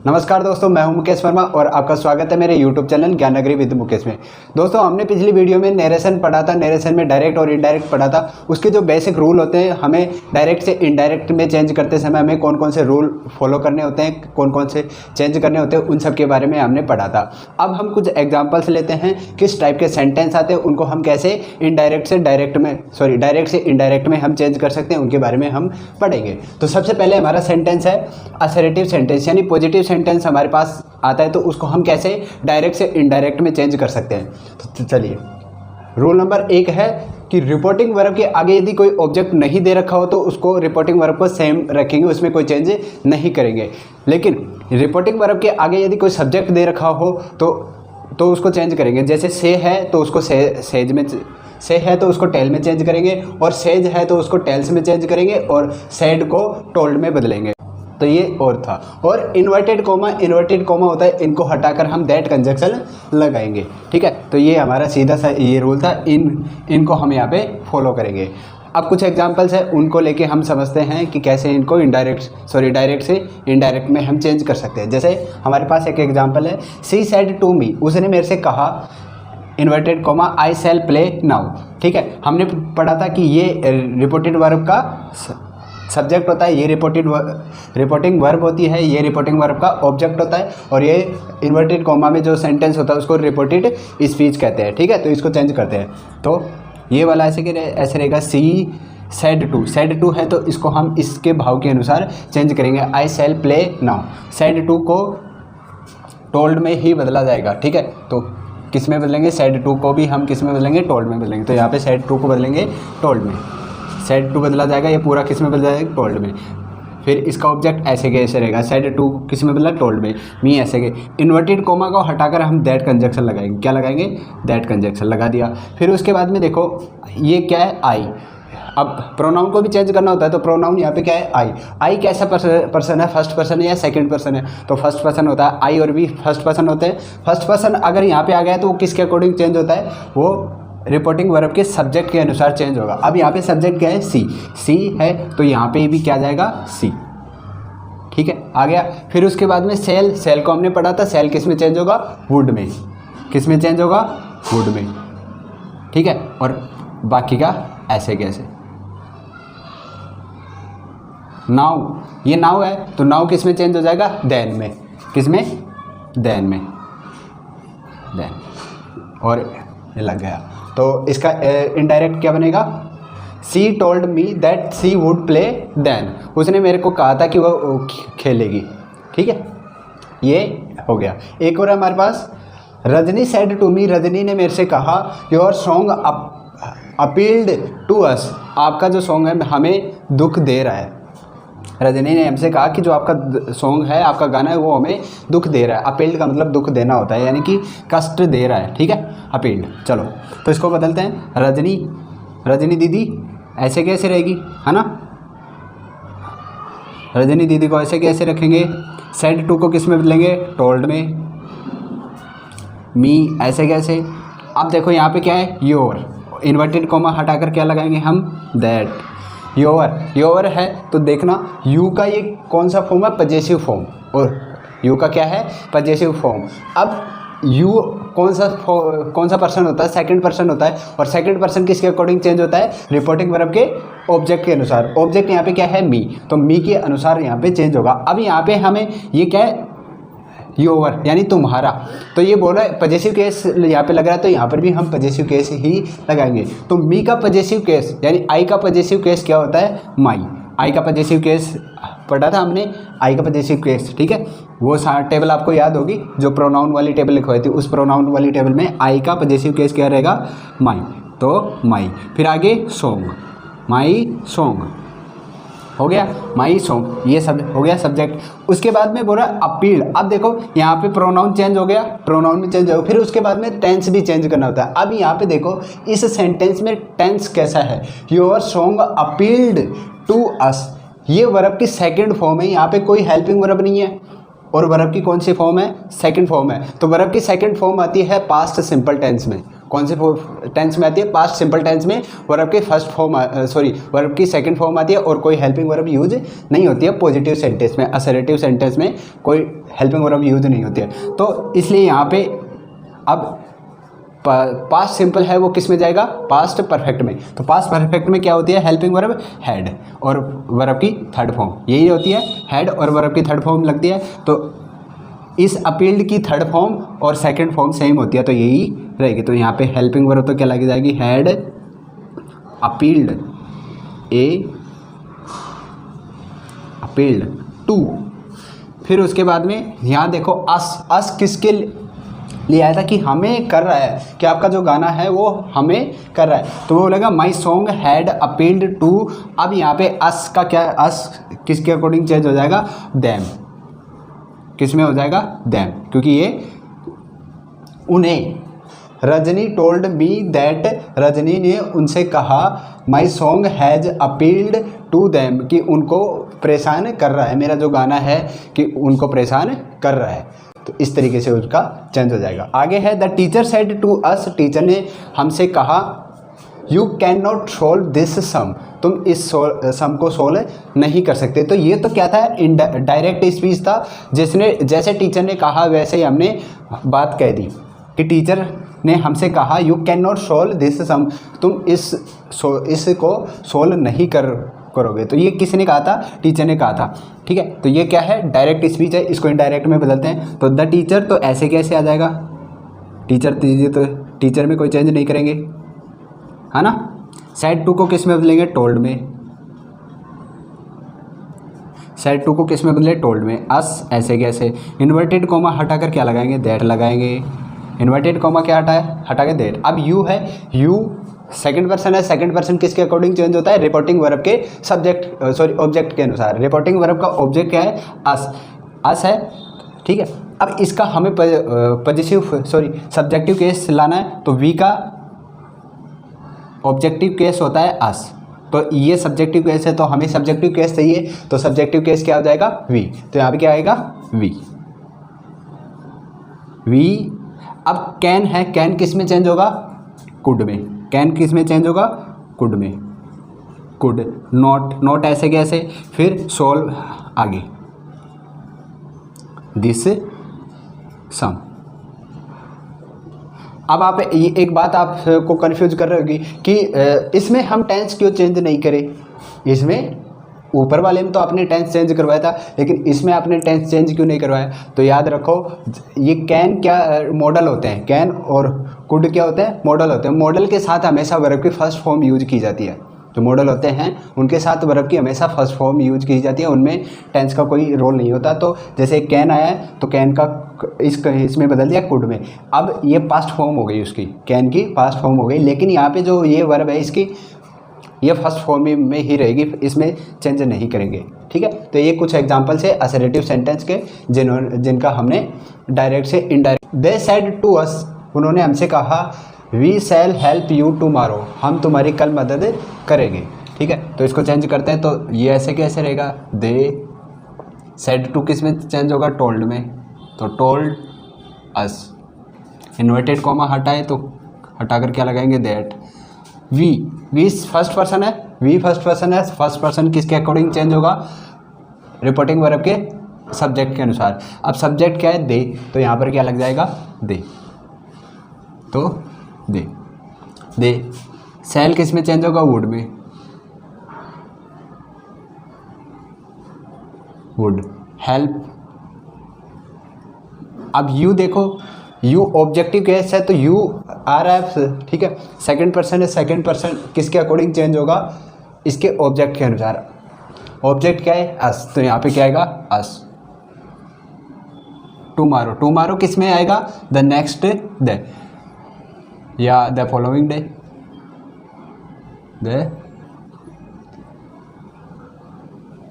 नमस्कार दोस्तों, मैं हूं मुकेश वर्मा और आपका स्वागत है मेरे YouTube चैनल ज्ञान नगरी विद मुकेश में। दोस्तों, हमने पिछली वीडियो में नरेशन पढ़ा था, नरेशन में डायरेक्ट और इनडायरेक्ट पढ़ा था। उसके जो बेसिक रूल होते हैं, हमें डायरेक्ट से इनडायरेक्ट में चेंज करते समय हमें कौन कौन से रूल फॉलो करने होते हैं, कौन कौन से चेंज करने होते हैं, उन सब के बारे में हमने पढ़ा था। अब हम कुछ एग्जाम्पल्स लेते हैं, किस टाइप के सेंटेंस आते हैं, उनको हम कैसे डायरेक्ट से इनडायरेक्ट में हम चेंज कर सकते हैं, उनके बारे में हम पढ़ेंगे। तो सबसे पहले हमारा सेंटेंस है असर्टिव सेंटेंस, यानी पॉजिटिव सेंटेंस हमारे पास आता है तो उसको हम कैसे डायरेक्ट से इनडायरेक्ट में चेंज कर सकते हैं। तो चलिए, रूल नंबर 1 है कि रिपोर्टिंग वर्ब के आगे यदि कोई ऑब्जेक्ट नहीं दे रखा हो तो उसको रिपोर्टिंग वर्ब को सेम रखेंगे, उसमें कोई चेंज नहीं करेंगे। लेकिन रिपोर्टिंग वर्ब के आगे यदि कोई सब्जेक्ट दे रखा हो तो उसको चेंज करेंगे। जैसे से है तो उसको सेज में, से है तो उसको टेल में चेंज करेंगे, और सेज है तो उसको टेल्स में चेंज करेंगे, और सेड को टोल्ड में बदलेंगे। तो ये और था। और इन्वर्टेड कोमा होता है, इनको हटाकर हम दैट कंजक्शन लगाएंगे। ठीक है, तो ये हमारा सीधा सा ये रूल था, इनको हम यहाँ पे फॉलो करेंगे। अब कुछ एग्जांपल्स है, उनको लेके हम समझते हैं कि कैसे इनको डायरेक्ट से इनडायरेक्ट में हम चेंज कर सकते हैं। जैसे हमारे पास एक एग्जांपल है, सी सेड टू मी, उसने मेरे से कहा इन्वर्टेड कोमा आई शैल प्ले नाउ। ठीक है, हमने पढ़ा था कि ये रिपोर्टेड वर्ब का सब्जेक्ट होता है, ये रिपोर्टिंग वर्ब होती है, ये रिपोर्टिंग वर्ब का ऑब्जेक्ट होता है, और ये इन्वर्टेड कॉमा में जो सेंटेंस होता है उसको रिपोर्टेड स्पीच कहते हैं। ठीक है, तो इसको चेंज करते हैं। तो ये वाला ऐसे रहेगा, सी सेड टू है तो इसको हम इसके भाव के अनुसार चेंज करेंगे। आई शैल प्ले नाउ, सेड टू को टोल्ड में ही बदला जाएगा। ठीक है, तो किस में बदलेंगे? सेड टू को भी हम किस में बदलेंगे? टोल्ड में बदलेंगे। तो यहाँ पे सेड टू को बदलेंगे टोल्ड में, सेड टू बदला जाएगा, ये पूरा किस में बदला जाएगा? टोल्ड में। फिर इसका ऑब्जेक्ट ऐसे रहेगा, सेड टू किस में बदला? टोल्ड में। मी ऐसे के इन्वर्टेड कोमा को हटाकर हम दैट कंजक्शन लगाएंगे। क्या लगाएंगे? दैट कंजक्शन लगा दिया। फिर उसके बाद में देखो, ये क्या है? आई। अब प्रोनाउन को भी चेंज करना होता है, तो प्रोनाउन यहाँ पे क्या है? आई। आई कैसा पर्सन है? फर्स्ट पर्सन है या सेकंड पर्सन है? तो फर्स्ट पर्सन होता है। आई और भी फर्स्ट पर्सन होते हैं। फर्स्ट पर्सन अगर यहाँ पे आ गया तो वो किसके अकॉर्डिंग चेंज होता है? वो रिपोर्टिंग वर्ब के सब्जेक्ट के अनुसार चेंज होगा। अब यहाँ पे सब्जेक्ट क्या है? सी है, तो यहाँ पे भी क्या जाएगा? सी। ठीक है, आ गया। फिर उसके बाद में सेल को हमने पढ़ा था, सेल किस में चेंज होगा? वुड में। किस में चेंज होगा? वुड में। ठीक है, और बाकी का ऐसे कैसे। नाउ, ये नाउ है तो नाउ किस में चेंज हो जाएगा? देन में। किस में? देन में। देन, और ये लग गया। तो इसका इनडायरेक्ट क्या बनेगा? She told me that she would play then, उसने मेरे को कहा था कि वह खेलेगी। ठीक है, ये हो गया। एक और हमारे पास, Rajni said to me, Rajni ने मेरे से कहा your song appealed to us, आपका जो सॉन्ग है हमें दुख दे रहा है। रजनी ने हमसे कहा कि जो आपका सॉन्ग है, आपका गाना है, वो हमें दुख दे रहा है। अपील्ड का मतलब दुख देना होता है, यानी कि कष्ट दे रहा है। ठीक है, अपील्ड। चलो, तो इसको बदलते हैं। रजनी दीदी ऐसे कैसे रहेगी, है ना? रजनी दीदी को ऐसे कैसे रखेंगे? सेड टू को किस में बदलेंगे? टोल्ड में। मी ऐसे कैसे? अब देखो यहाँ पे क्या है? योर। इन्वर्टेड कोमा हटाकर क्या लगाएंगे हम? दैट। योर है तो देखना, यू का ये कौन सा फॉर्म है? पजेसिव फॉर्म, और यू का क्या है? Possessive form. अब यू कौन सा पर्सन होता है? सेकंड पर्सन होता है, और सेकंड पर्सन किसके अकॉर्डिंग चेंज होता है? रिपोर्टिंग वर्ब के ऑब्जेक्ट के अनुसार। ऑब्जेक्ट यहाँ पे क्या है? मी, तो मी के अनुसार यहाँ पे चेंज होगा। अब यहाँ पे हमें ये क्या है? योर, यानी तुम्हारा। तो ये बोल रहा है पजेसिव केस यहाँ पे लग रहा है, तो यहाँ पर भी हम पजेसिव केस ही लगाएंगे। तो मी का पजेसिव केस, यानी आई का पजेसिव केस क्या होता है? माई। आई का पजेसिव केस पढ़ा था हमने, आई का पजेसिव केस। ठीक है, वो टेबल आपको याद होगी जो प्रोनाउन वाली टेबल लिखवाई थी, उस प्रोनाउन वाली टेबल में आई का पजेसिव केस क्या रहेगा? माई। तो माई। फिर आगे सॉन्ग, माई सॉन्ग हो गया, माई सॉन्ग, ये सब हो गया सब्जेक्ट। उसके बाद में बोल रहा है अपील। अब देखो यहाँ पे प्रोनाउन चेंज हो गया, प्रोनाउन में चेंज हो गया। फिर उसके बाद में टेंस भी चेंज करना होता है। अब यहाँ पे देखो इस सेंटेंस में टेंस कैसा है? Your song appealed to us, ये वर्ब की सेकंड फॉर्म है, यहाँ पे कोई हेल्पिंग वर्ब नहीं है। और वर्ब की कौन सी फॉर्म है? सेकंड फॉर्म है। तो वर्ब की सेकंड फॉर्म आती है पास्ट सिंपल टेंस में। कौन से टेंस में आती है? पास्ट सिंपल टेंस में वर्ब की फर्स्ट फॉर्म वर्ब की सेकंड फॉर्म आती है और कोई हेल्पिंग वर्ब यूज नहीं होती है पॉजिटिव सेंटेंस में। असर्टिव सेंटेंस में कोई हेल्पिंग वर्ब यूज नहीं होती है। तो इसलिए यहाँ पे अब पास्ट सिंपल है वो किस में जाएगा? पास्ट परफेक्ट में। तो पास्ट परफेक्ट में क्या होती है? हेल्पिंग वर्ब हैड और वर्ब की थर्ड फॉर्म यही होती है, हैड और वर्ब की थर्ड फॉर्म लगती है। तो इस अपील्ड की थर्ड फॉर्म और सेकंड फॉर्म सेम होती है, तो यही रहेगी। तो यहाँ पे हेल्पिंग वर्ब तो क्या लगी जाएगी? Had appealed appealed to. फिर उसके बाद में यहाँ देखो अस किसके लिए आया था? कि हमें कर रहा है, कि आपका जो गाना है वो हमें कर रहा है। तो वो बोलेगा my song had appealed to. अब यहाँ पे अस का क्या? अस किसके अकॉर्डिंग चेंज हो जाएगा? देम। किस में हो जाएगा? देम, क्योंकि ये उन्हें। Rajni told me that, Rajni ने उनसे कहा, my song has appealed to them, कि उनको परेशान कर रहा है, मेरा जो गाना है कि उनको परेशान कर रहा है। तो इस तरीके से उसका चेंज हो जाएगा। आगे है the teacher said to us, teacher ने हमसे कहा, you can not solve this sum, तुम इस सम को सोल्व नहीं कर सकते। तो ये तो क्या था? डायरेक्ट स्पीच था, जिसने जैसे टीचर ने कहा वैसे ही हमने बात कह दी कि टीचर ने हमसे कहा you can not solve this sum, तुम इसको सोल्व नहीं करोगे। तो ये किसने कहा था? टीचर ने कहा था। ठीक है, तो ये क्या है? डायरेक्ट स्पीच है, इसको इनडायरेक्ट में बदलते हैं। तो द टीचर तो ऐसे कैसे आ जाएगा? टीचर तो टीचर में कोई चेंज नहीं करेंगे, है ना। सेड टू को किस में बदलेंगे? टोल्ड में। सेड टू को किस में बदले? टोल्ड में। अस ऐसे कैसे? इन्वर्टेड कॉमा हटाकर क्या लगाएंगे? दैट लगाएंगे। इन्वर्टेड कॉमा क्या हटा के दैट। अब यू है, यू सेकंड पर्सन है, सेकंड पर्सन किसके अकॉर्डिंग चेंज होता है? रिपोर्टिंग वर्ब के ऑब्जेक्ट के अनुसार। रिपोर्टिंग वर्ब का ऑब्जेक्ट क्या है? अस है। ठीक है, अब इसका हमें सब्जेक्टिव केस लाना है, तो वी का ऑब्जेक्टिव केस होता है अस। तो ये सब्जेक्टिव केस है, तो हमें सब्जेक्टिव केस चाहिए, तो सब्जेक्टिव केस क्या हो जाएगा? वी। तो यहाँ पे क्या आएगा? वी। अब कैन है, कैन किस में चेंज होगा? कुड में। कैन किस में चेंज होगा? कुड में। कुड। नॉट ऐसे कैसे? फिर सोल्व आगे, दिस सम। अब आप एक बात आपको कंफ्यूज कर रहे होगी कि इसमें हम टेंस क्यों चेंज नहीं करें? इसमें ऊपर वाले में तो आपने टेंस चेंज करवाया था, लेकिन इसमें आपने टेंस चेंज क्यों नहीं करवाया? तो याद रखो, ये कैन क्या मॉडल होते हैं, कैन और कुड क्या होते हैं? मॉडल होते हैं। मॉडल के साथ हमेशा वर्ब की फर्स्ट फॉर्म यूज की जाती है। जो मॉडल होते हैं उनके साथ वर्ब की हमेशा फर्स्ट फॉर्म यूज की जाती है, उनमें टेंस का कोई रोल नहीं होता। तो जैसे कैन आया है तो कैन का इसमें बदल दिया कुड में। अब ये पास्ट फॉर्म हो गई, उसकी कैन की पास्ट फॉर्म हो गई, लेकिन यहाँ पे जो ये वर्ब है इसकी ये फर्स्ट फॉर्म में ही रहेगी, इसमें चेंज नहीं करेंगे। ठीक है, तो ये कुछ एग्जांपल्स है असर्टिव सेंटेंस के जिनका हमने डायरेक्ट से indirect. They said to us, उन्होंने हमसे कहा, we shall help you tomorrow, हम तुम्हारी कल मदद करेंगे। ठीक है, तो इसको चेंज करते हैं, तो ये ऐसे कैसे रहेगा? दे सेड टू किस में चेंज होगा? टोल्ड में। तो टोल्ड अस। इन्वर्टेड कॉमा हटाए तो हटाकर क्या लगाएंगे? दैट। वी फर्स्ट पर्सन है, वी फर्स्ट पर्सन है, फर्स्ट पर्सन किसके अकॉर्डिंग चेंज होगा? रिपोर्टिंग वर्ब के सब्जेक्ट के अनुसार। अब सब्जेक्ट क्या है? दे, तो यहाँ पर क्या लग जाएगा? दे। तो दे। सेल किस में चेंज होगा? वुड में। वुड। हेल्प। अब यू देखो, यू ऑब्जेक्टिव केस है तो यू आ रहा है, ठीक है। सेकंड पर्सन है, सेकंड पर्सन किसके अकॉर्डिंग चेंज होगा? इसके ऑब्जेक्ट के अनुसार। ऑब्जेक्ट क्या है? अस, तो यहाँ पे क्या आएगा? अस। टुमारो, टुमारो किस में आएगा? द नेक्स्ट डे या the following day.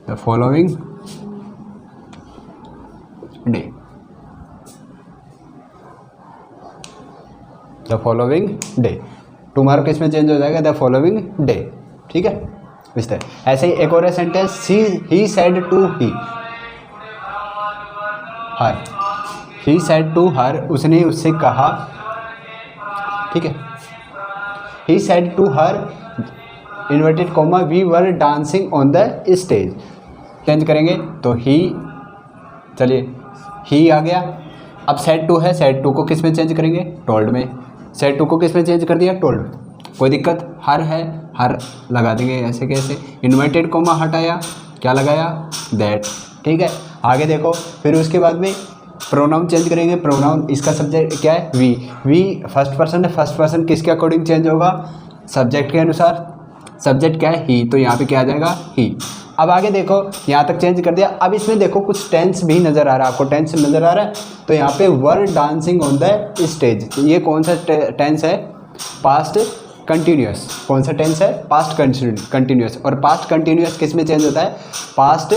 The following day. The following day. Tomorrow किस में चेंज हो जाएगा? The following day. ठीक है, इस तरह। ऐसे ही एक और sentence, he said to her. He said to her, उसने उससे कहा। ठीक है, he said to her inverted comma we were dancing on the stage. Change करेंगे तो ही, चलिए ही आ गया। अब सेड टू है, सेड टू को किस में चेंज करेंगे? टोल्ड में। सेड टू को किस में चेंज कर दिया? टोल्ड। कोई दिक्कत? हर है, हर लगा देंगे ऐसे कैसे। इन्वर्टेड कॉमा हटाया, क्या लगाया? दैट। ठीक है, आगे देखो। फिर उसके बाद में प्रोनाउन चेंज करेंगे। प्रोनाउन, इसका सब्जेक्ट क्या है? वी। वी फर्स्ट पर्सन है, फर्स्ट पर्सन किसके अकॉर्डिंग चेंज होगा? सब्जेक्ट के अनुसार। सब्जेक्ट क्या है? ही, तो यहाँ पे क्या आ जाएगा? ही। अब आगे देखो, यहाँ तक चेंज कर दिया। अब इसमें देखो कुछ टेंस भी नज़र आ रहा है आपको, टेंस नज़र आ रहा है। तो यहाँ पे वर डांसिंग ऑन द स्टेज, ये कौन सा टेंस है? Past continuous. कौन सा टेंस है? Past continuous. और पास्ट कंटिन्यूस किस में चेंज होता है? पास्ट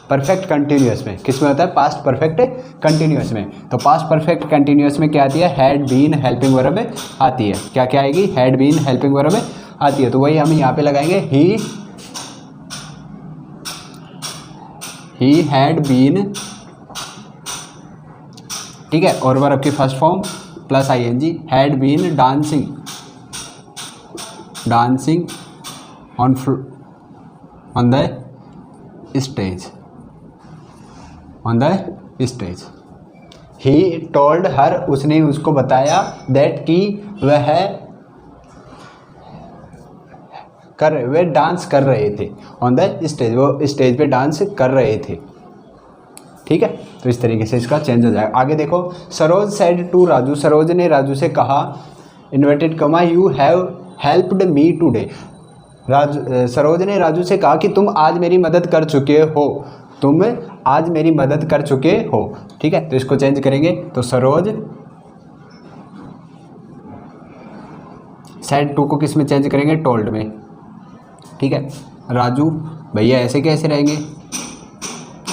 परफेक्ट कंटिन्यूस में। किस में होता है? पास्ट परफेक्ट कंटिन्यूस में। तो पास्ट परफेक्ट कंटिन्यूस में क्या आती है? हैड बीन हेल्पिंग वर्ब आती है। क्या क्या आएगी? हैड बीन हेल्पिंग वर्ब आती है। तो वही हम यहाँ पे लगाएंगे, ही हैड बीन। ठीक है, और वर्ब की first form plus ING, had been dancing on the stage. He told her, उसने उसको बताया, दैट कि वे डांस कर रहे थे ऑन द स्टेज, वो स्टेज पे डांस कर रहे थे। ठीक है, तो इस तरीके से इसका चेंज हो जाएगा। आगे देखो, सरोज सेड टू राजू, सरोज ने राजू से कहा, inverted comma, you have helped me today. Saroj ने राजू से कहा कि तुम आज मेरी मदद कर चुके हो, तुम आज मेरी मदद कर चुके हो। ठीक है, तो इसको चेंज करेंगे तो सरोज सेड टू को किस में चेंज करेंगे? टोल्ड में। ठीक है, राजू भैया ऐसे कैसे रहेंगे?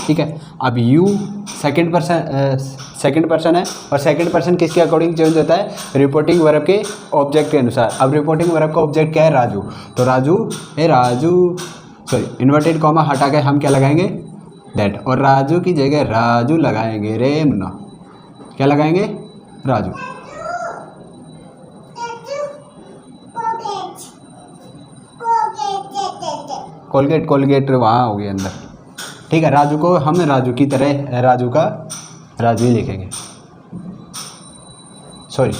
ठीक है, अब यू सेकंड पर्सन है, और सेकंड पर्सन किसके अकॉर्डिंग चेंज होता है? रिपोर्टिंग वर्ब के ऑब्जेक्ट के अनुसार। अब रिपोर्टिंग वर्ब का ऑब्जेक्ट क्या है? राजू। तो इन्वर्टेड कॉमा हटा के हम क्या लगाएंगे? दैट। और राजू की जगह राजू लगाएंगे, रे मुन्ना, क्या लगाएंगे? राजू। कोलगेट वहाँ होगी अंदर। ठीक है, राजू को हम राजू की तरह, राजू ही लिखेंगे, सॉरी।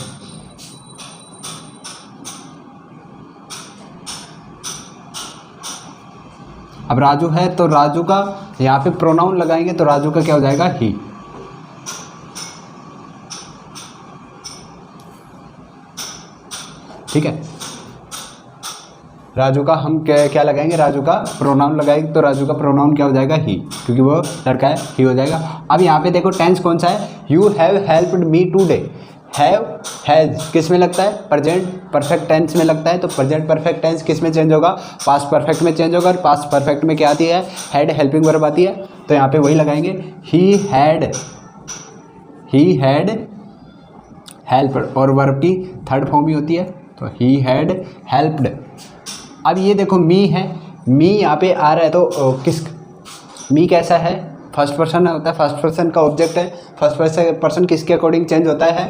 अब राजू है तो राजू का यहाँ पे प्रोनाउन लगाएंगे, तो राजू का क्या हो जाएगा? ही। ठीक है, राजू का हम क्या लगाएंगे? राजू का प्रोनाउन लगाएंगे, तो राजू का प्रोनाउन क्या हो जाएगा? ही, क्योंकि वो लड़का है, ही हो जाएगा। अब यहाँ पे देखो टेंस कौन सा है? You have helped me today. Have, has किस में लगता है? प्रेजेंट परफेक्ट टेंस में लगता है। तो प्रेजेंट परफेक्ट टेंस किस में चेंज होगा? पास्ट परफेक्ट में चेंज होगा। और पास्ट परफेक्ट में क्या आती है? हैड हेल्पिंग वर्ब आती है। तो यहाँ पे वही लगाएंगे, ही हैड हेल्प्ड, और वर्ब की थर्ड फॉर्म ही होती है, तो ही हैड हेल्प्ड। अब ये देखो मी है, मी यहाँ पे आ रहा है, तो किस मी कैसा है? फर्स्ट पर्सन होता है, फर्स्ट पर्सन का ऑब्जेक्ट है। फर्स्ट पर्सन किसके अकॉर्डिंग चेंज होता है?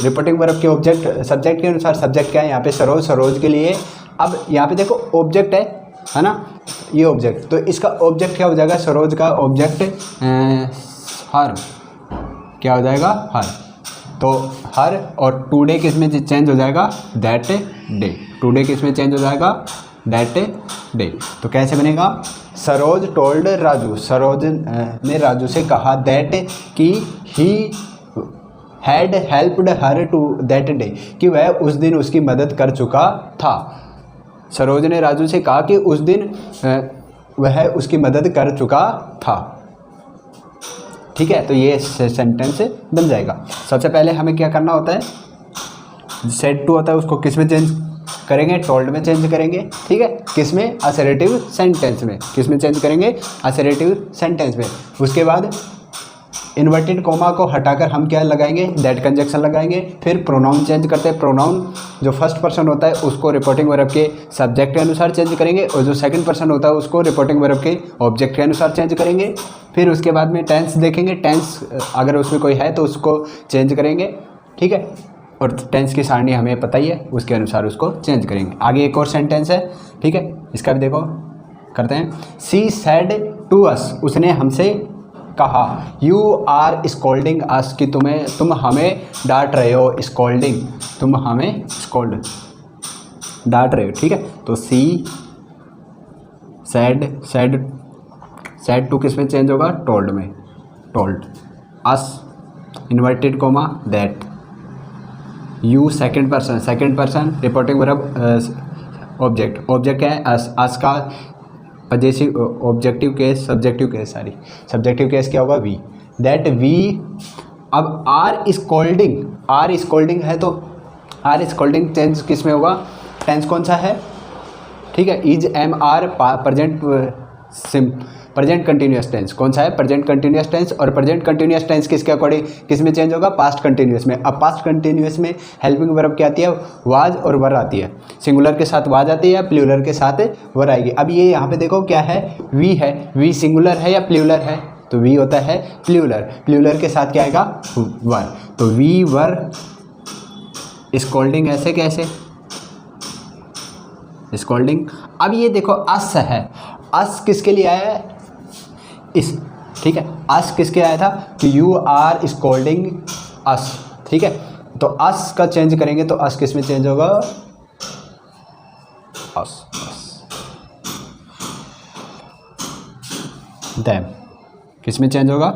रिपोर्टिंग वर्ब के ऑब्जेक्ट सब्जेक्ट के अनुसार। सब्जेक्ट क्या है यहाँ पे? सरोज के लिए। अब यहाँ पे देखो ऑब्जेक्ट है ना, ये ऑब्जेक्ट, तो इसका ऑब्जेक्ट क्या हो जाएगा? सरोज का ऑब्जेक्ट हर, क्या हो जाएगा? हर। तो हर, और टुडे किस में चेंज हो जाएगा? That day. टुडे किस में चेंज हो जाएगा? That day. तो कैसे बनेगा? सरोज टोल्ड राजू, सरोज ने राजू से कहा, दैट कि he had helped her to that day, कि वह उस दिन उसकी मदद कर चुका था। सरोज ने राजू से कहा कि उस दिन वह उसकी मदद कर चुका था। ठीक है, तो ये सेंटेंस बन जाएगा। सबसे पहले हमें क्या करना होता है? सेड टू होता है, उसको किस में चेंज करेंगे? टोल्ड में चेंज करेंगे। ठीक है, किस में? असर्टिव सेंटेंस में। किस में चेंज करेंगे? असर्टिव सेंटेंस में। उसके बाद इन्वर्टेड कॉमा को हटाकर हम क्या लगाएंगे? दैट कंजक्शन लगाएंगे। फिर प्रोनाउन चेंज करते हैं। प्रोनाउन जो फर्स्ट पर्सन होता है उसको रिपोर्टिंग वर्ब के सब्जेक्ट के अनुसार चेंज करेंगे, और जो सेकंड पर्सन होता है उसको रिपोर्टिंग वर्ब के ऑब्जेक्ट के अनुसार चेंज करेंगे। फिर उसके बाद में टेंस देखेंगे, टेंस अगर उसमें कोई है तो उसको चेंज करेंगे। ठीक है, और टेंस की सारणी हमें पता ही है, उसके अनुसार उसको चेंज करेंगे। आगे एक और सेंटेंस है, ठीक है, इसका भी देखो करते हैं। सी सेड टू अस, उसने हमसे कहा। यू आर स्कोल्डिंग अस, कि तुम हमें डांट रहे हो। स्कोल्डिंग, तुम हमें स्कोल्ड डांट रहे हो, ठीक है। तो सी सेड टू किस में चेंज होगा? टोल्ड में। Told. Us inverted comma that. You second person reporting verb object. Object क्या है? अस का possessive objective case, subjective case, subjective case क्या होगा? वी। That we. अब आर स्कोल्डिंग है, तो आर स्कोल्डिंग टेंस किस में होगा? टेंस कौन सा है? ठीक है, is am are present continuous tense कौन सा है? Present continuous tense. और प्रेजेंट कंटिन्यूस टेंस किसके अकॉर्डिंग किस में चेंज होगा? पास्ट कंटिन्यूस में। अब पास्ट कंटिन्यूस में हेल्पिंग वर्ब क्या आती है? वाज और वर आती है। सिंगुलर के साथ वाज आती है, प्लूरल के साथ वर आएगी। अब ये यहाँ पे देखो क्या है? वी है। वी सिंगुलर है या प्लूरल है? तो वी होता है प्लूरल। प्लूरल के साथ क्या आएगा? वर। तो वी वर स्कोल्डिंग, ऐसे कैसे स्कोल्डिंग। अब ये देखो अस है। अस किसके लिए आया है? इस, ठीक है, अस किसके आया था? कि यू आर स्कोल्डिंग अस, ठीक है। तो अस का चेंज करेंगे तो अस किस में चेंज होगा? अस। देम किस में चेंज होगा?